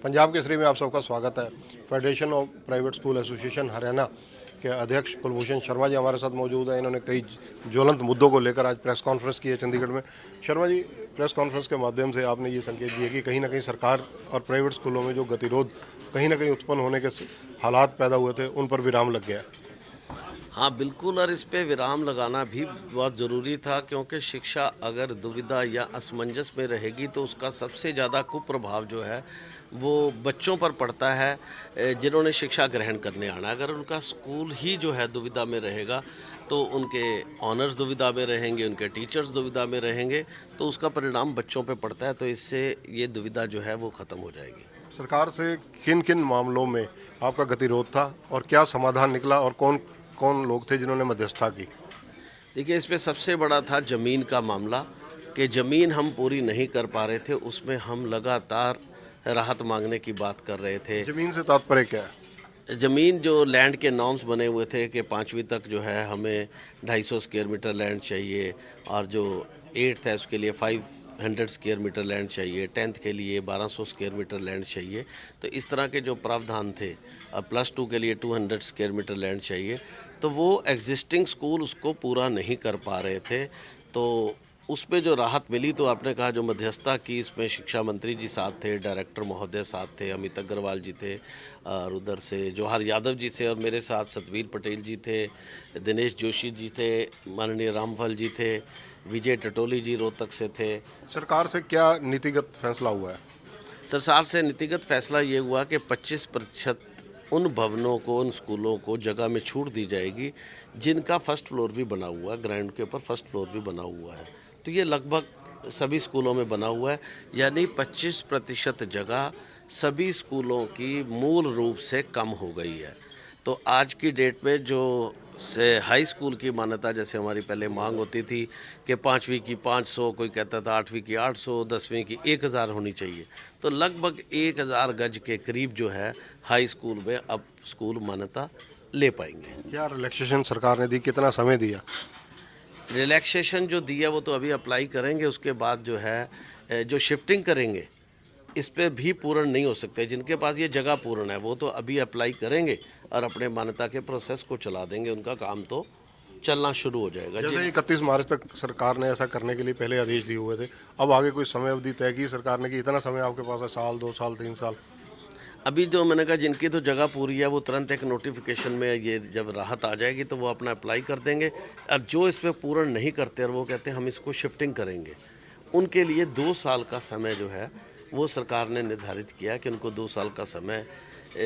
पंजाब केसरी में आप सबका स्वागत है। Federation of private school association Haryana के अध्यक्ष कुलभूषण शर्मा जी हमारे साथ मौजूद हैं। इन्होंने कई ज्वलंत मुद्दों को लेकर आज प्रेस कॉन्फ्रेंस की है चंडीगढ़ में। शर्मा जी, प्रेस कॉन्फ्रेंस के माध्यम से आपने ये संकेत दिए कि कहीं ना कहीं सरकार और प्राइवेट स्कूलों में जो गतिरोध कहीं ना कहीं उत्पन्न होने के हालात पैदा हुए थे, उन पर विराम लग गया। हाँ बिल्कुल, और इस पे विराम लगाना भी बहुत ज़रूरी था, क्योंकि शिक्षा अगर दुविधा या असमंजस में रहेगी तो उसका सबसे ज़्यादा कुप्रभाव जो है वो बच्चों पर पड़ता है जिन्होंने शिक्षा ग्रहण करने आना। अगर उनका स्कूल ही जो है दुविधा में रहेगा तो उनके ऑनर्स दुविधा में रहेंगे, उनके टीचर्स दुविधा में रहेंगे, तो उसका परिणाम बच्चों पे पड़ता है। तो इससे ये दुविधा जो है वो ख़त्म हो जाएगी। सरकार से किन किन मामलों में आपका गतिरोध था और क्या समाधान निकला, और कौन कौन लोग थे जिन्होंने मध्यस्थता की? देखिए, इस पे सबसे बड़ा था ज़मीन का मामला, कि ज़मीन हम पूरी नहीं कर पा रहे थे। उसमें हम लगातार राहत मांगने की बात कर रहे थे। जमीन से तात्पर्य क्या है? ज़मीन जो लैंड के नॉर्म्स बने हुए थे कि 5वीं तक जो है हमें 250 स्क्वायर मीटर लैंड चाहिए, और जो 8th है उसके लिए 500 स्क्वायर मीटर लैंड चाहिए, 10th के लिए 1200 स्क्वायर मीटर लैंड चाहिए। तो इस तरह के जो प्रावधान थे, अब +2 के लिए 200 स्क्वायर मीटर लैंड चाहिए, तो वो एग्जिस्टिंग स्कूल उसको पूरा नहीं कर पा रहे थे। तो उसमें जो राहत मिली, तो आपने कहा जो मध्यस्थता की, इसमें शिक्षा मंत्री जी साथ थे, डायरेक्टर महोदय साथ थे, अमित अग्रवाल जी थे, और उधर से जवाहर यादव जी थे, और मेरे साथ सतवीर पटेल जी थे, दिनेश जोशी जी थे, माननीय रामफल जी थे, विजय टटोली जी रोहतक से थे। सरकार से क्या नीतिगत फैसला हुआ है? सरकार से नीतिगत फैसला ये हुआ कि 25% उन भवनों को, उन स्कूलों को जगह में छूट दी जाएगी जिनका फर्स्ट फ्लोर भी बना हुआ है, ग्राउंड के ऊपर फर्स्ट फ्लोर भी बना हुआ है। तो ये लगभग सभी स्कूलों में बना हुआ है, यानी 25% जगह सभी स्कूलों की मूल रूप से कम हो गई है। तो आज की डेट में जो से हाई स्कूल की मान्यता, जैसे हमारी पहले मांग होती थी कि 5वीं की 500, कोई कहता था 8वीं की 800, 10वीं की 1000 होनी चाहिए, तो लगभग 1000 गज के करीब जो है हाई स्कूल में अब स्कूल मान्यता ले पाएंगे। क्या रिलैक्सेशन सरकार ने दी, कितना समय दिया? रिलैक्सेशन जो दिया वो तो अभी अप्लाई करेंगे, उसके बाद जो है जो शिफ्टिंग करेंगे इस पे भी पूर्ण नहीं हो सकते। जिनके पास ये जगह पूर्ण है वो तो अभी अप्लाई करेंगे और अपने मान्यता के प्रोसेस को चला देंगे, उनका काम तो चलना शुरू हो जाएगा। जैसे 31 मार्च तक सरकार ने ऐसा करने के लिए पहले आदेश दिए हुए थे, अब आगे कोई समय अवधि तय की सरकार ने कि इतना समय आपके पास है, साल, 2 साल, 3 साल? अभी जो मैंने कहा जिनकी तो जगह पूरी है वो तुरंत एक नोटिफिकेशन में, ये जब राहत आ जाएगी तो वो अपना अप्लाई कर देंगे। और जो इस पर पूर्ण नहीं करते और वो कहते हैं हम इसको शिफ्टिंग करेंगे, उनके लिए 2 साल का समय जो है वो सरकार ने निर्धारित किया कि उनको 2 साल का समय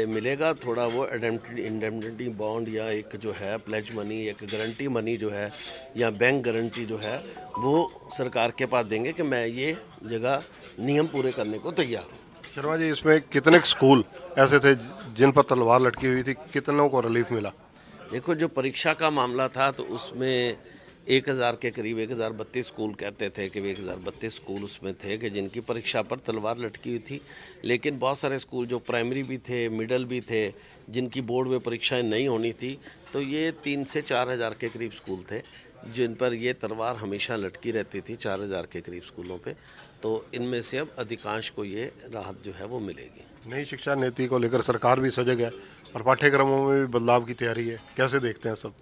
मिलेगा। थोड़ा वो इंडेमनिटी बॉन्ड या एक जो है प्लेज मनी, एक गारंटी मनी जो है या बैंक गारंटी जो है वो सरकार के पास देंगे कि मैं ये जगह नियम पूरे करने को तैयार हूँ। शर्मा जी, इसमें कितने स्कूल ऐसे थे जिन पर तलवार लटकी हुई थी, कितनों को रिलीफ मिला? देखो, जो परीक्षा का मामला था तो उसमें 1000 के करीब, 1032 स्कूल कहते थे कि 1032 स्कूल उसमें थे कि जिनकी परीक्षा पर तलवार लटकी हुई थी। लेकिन बहुत सारे स्कूल जो प्राइमरी भी थे, मिडल भी थे, जिनकी बोर्ड में परीक्षाएं नहीं होनी थी, तो ये 3 से 4000 के करीब स्कूल थे जिन पर ये तलवार हमेशा लटकी रहती थी, 4000 के करीब स्कूलों पे। तो इनमें से अब अधिकांश को ये राहत जो है वो मिलेगी। नई शिक्षा नीति को लेकर सरकार भी सजग है और पाठ्यक्रमों में भी बदलाव की तैयारी है, कैसे देखते हैं सब?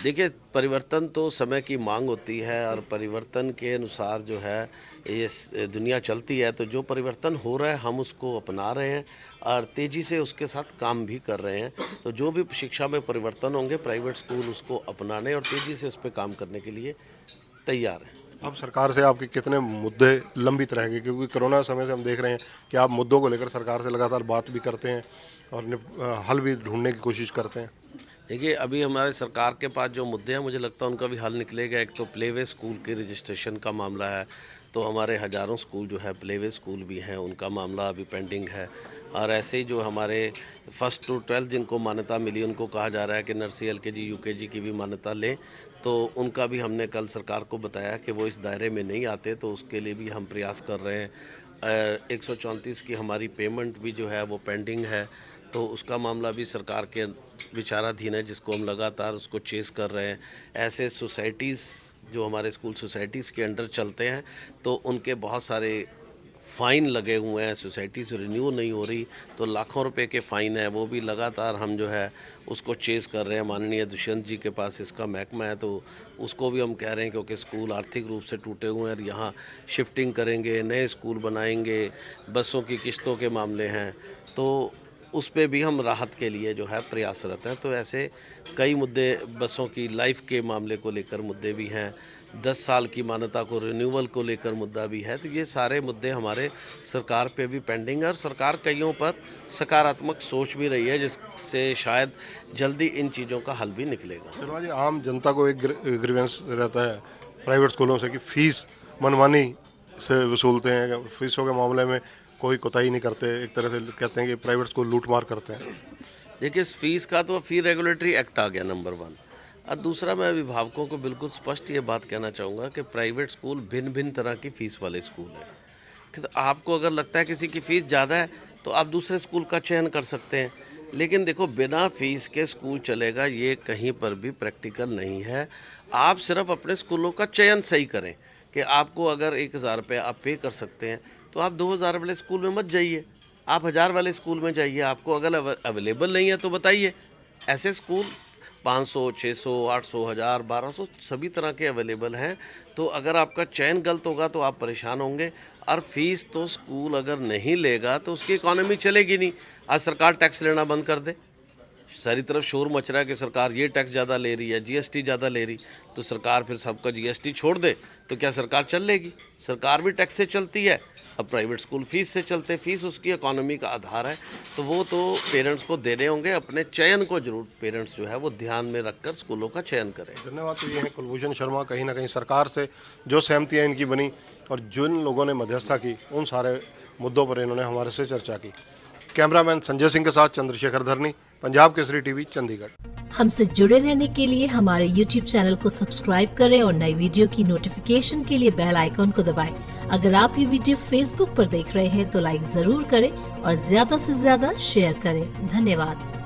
देखिए, परिवर्तन तो समय की मांग होती है, और परिवर्तन के अनुसार जो है ये दुनिया चलती है। तो जो परिवर्तन हो रहा है हम उसको अपना रहे हैं और तेज़ी से उसके साथ काम भी कर रहे हैं। तो जो भी शिक्षा में परिवर्तन होंगे, प्राइवेट स्कूल उसको अपनाने और तेज़ी से उस पर काम करने के लिए तैयार हैं। अब सरकार से आपके कितने मुद्दे लंबित रह गए, क्योंकि कोरोना समय से हम देख रहे हैं कि आप मुद्दों को लेकर सरकार से लगातार बात भी करते हैं और हल भी ढूंढने की कोशिश करते हैं? देखिए, अभी हमारे सरकार के पास जो मुद्दे हैं मुझे लगता है उनका भी हल निकलेगा। एक तो प्लेवे स्कूल के रजिस्ट्रेशन का मामला है, तो हमारे हज़ारों स्कूल जो है प्लेवे स्कूल भी हैं, उनका मामला अभी पेंडिंग है। और ऐसे ही जो हमारे 1st to 12th जिनको मान्यता मिली, उनको कहा जा रहा है कि नर्सरी, LKG, UKG की भी मान्यता लें, तो उनका भी हमने कल सरकार को बताया कि वो इस दायरे में नहीं आते, तो उसके लिए भी हम प्रयास कर रहे हैं। 134 की हमारी पेमेंट भी जो है वो पेंडिंग है, तो उसका मामला भी सरकार के विचाराधीन है, जिसको हम लगातार उसको चेस कर रहे हैं। ऐसे सोसाइटीज़ जो हमारे स्कूल सोसाइटीज़ के अंडर चलते हैं, तो उनके बहुत सारे फ़ाइन लगे हुए हैं, सोसाइटी से रिन्यू नहीं हो रही, तो लाखों रुपए के फ़ाइन है, वो भी लगातार हम जो है उसको चेज़ कर रहे हैं। माननीय दुष्यंत जी के पास इसका महकमा है, तो उसको भी हम कह रहे हैं, क्योंकि स्कूल आर्थिक रूप से टूटे हुए हैं और यहाँ शिफ्टिंग करेंगे, नए स्कूल बनाएंगे, बसों की किस्तों के मामले हैं, तो उस पे भी हम राहत के लिए जो है प्रयासरत हैं। तो ऐसे कई मुद्दे, बसों की लाइफ के मामले को लेकर मुद्दे भी हैं, 10 साल की मान्यता को रिन्यूअल को लेकर मुद्दा भी है। तो ये सारे मुद्दे हमारे सरकार पे भी पेंडिंग है और सरकार कईयों पर सकारात्मक सोच भी रही है, जिससे शायद जल्दी इन चीज़ों का हल भी निकलेगा। शर्मा जी, आम जनता को एक ग्रीवेंस रहता है प्राइवेट स्कूलों से कि फीस मनमानी से वसूलते हैं, फीसों के मामले में कोई कोताही नहीं करते, एक तरह से कहते हैं कि प्राइवेट स्कूल लूटमार करते हैं। देखिए, इस फीस का तो फी रेगुलेटरी एक्ट आ गया नंबर 1। और दूसरा, मैं अभिभावकों को बिल्कुल स्पष्ट ये बात कहना चाहूँगा कि प्राइवेट स्कूल भिन्न भिन्न तरह की फ़ीस वाले स्कूल हैं। तो आपको अगर लगता है किसी की फ़ीस ज़्यादा है तो आप दूसरे स्कूल का चयन कर सकते हैं, लेकिन देखो, बिना फीस के स्कूल चलेगा ये कहीं पर भी प्रैक्टिकल नहीं है। आप सिर्फ अपने स्कूलों का चयन सही करें कि आपको अगर 1000 रुपये आप पे कर सकते हैं तो आप 2000 वाले स्कूल में मत जाइए, आप 1000 वाले स्कूल में जाइए। आपको अगर अवेलेबल नहीं है तो बताइए। ऐसे स्कूल 500, 600, 800, 1000, 1200 सभी तरह के अवेलेबल हैं। तो अगर आपका चयन गलत होगा तो आप परेशान होंगे। और फीस तो स्कूल अगर नहीं लेगा तो उसकी इकॉनमी चलेगी नहीं। आज सरकार टैक्स लेना बंद कर दे, सारी तरफ शोर मच रहा है कि सरकार ये टैक्स ज़्यादा ले रही है, जीएसटी ज़्यादा ले रही, तो सरकार फिर सबका जीएसटी छोड़ दे तो क्या सरकार चल लेगी? सरकार भी टैक्स से चलती है, अब प्राइवेट स्कूल फीस से चलते, फीस उसकी इकॉनमी का आधार है। तो वो तो पेरेंट्स को देने होंगे, अपने चयन को जरूर पेरेंट्स जो है वो ध्यान में रखकर स्कूलों का चयन करें। धन्यवाद। तो ये है कुलभूषण शर्मा, कहीं ना कहीं सरकार से जो सहमतियाँ इनकी बनी और जिन लोगों ने मध्यस्थता की, उन सारे मुद्दों पर इन्होंने हमारे से चर्चा की। कैमरामैन संजय सिंह के साथ चंद्रशेखर धरनी, पंजाब केसरी टीवी, चंडीगढ़। हमसे जुड़े रहने के लिए हमारे YouTube चैनल को सब्सक्राइब करें और नई वीडियो की नोटिफिकेशन के लिए बेल आइकॉन को दबाएं। अगर आप ये वीडियो Facebook पर देख रहे हैं तो लाइक जरूर करें और ज्यादा से ज्यादा शेयर करें। धन्यवाद।